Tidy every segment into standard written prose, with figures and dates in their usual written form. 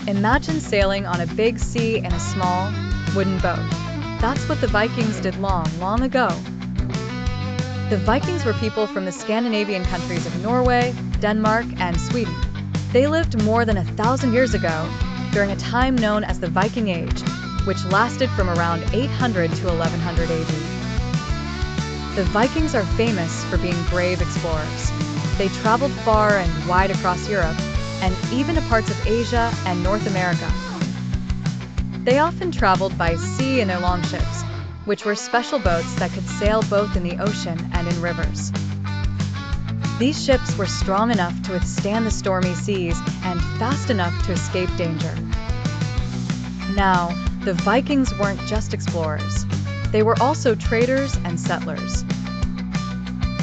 Imagine sailing on a big sea in a small, wooden boat. That's what the Vikings did long, long ago. The Vikings were people from the Scandinavian countries of Norway, Denmark, and Sweden. They lived more than 1,000 years ago, during a time known as the Viking Age, which lasted from around 800 to 1100 AD. The Vikings are famous for being brave explorers. They traveled far and wide across Europe, and even to parts of Asia and North America. They often traveled by sea in their longships, which were special boats that could sail both in the ocean and in rivers. These ships were strong enough to withstand the stormy seas and fast enough to escape danger. Now, the Vikings weren't just explorers. They were also traders and settlers.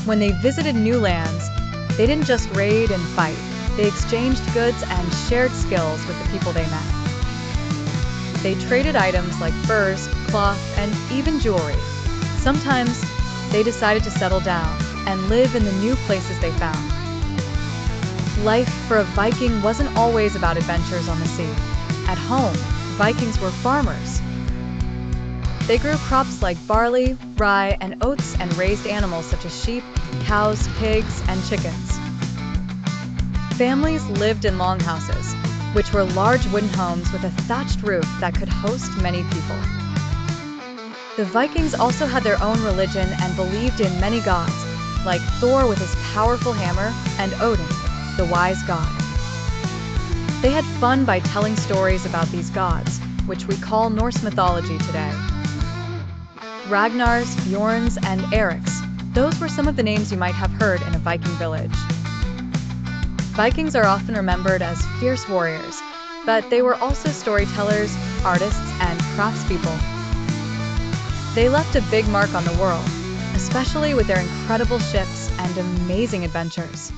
When they visited new lands, they didn't just raid and fight. They exchanged goods and shared skills with the people they met. They traded items like furs, cloth, and even jewelry. Sometimes, they decided to settle down and live in the new places they found. Life for a Viking wasn't always about adventures on the sea. At home, Vikings were farmers. They grew crops like barley, rye, and oats and raised animals such as sheep, cows, pigs, and chickens. Families lived in longhouses, which were large wooden homes with a thatched roof that could host many people. The Vikings also had their own religion and believed in many gods, like Thor with his powerful hammer and Odin, the wise god. They had fun by telling stories about these gods, which we call Norse mythology today. Ragnars, Bjorns, and Eriks, those were some of the names you might have heard in a Viking village. Vikings are often remembered as fierce warriors, but they were also storytellers, artists, and craftspeople. They left a big mark on the world, especially with their incredible ships and amazing adventures.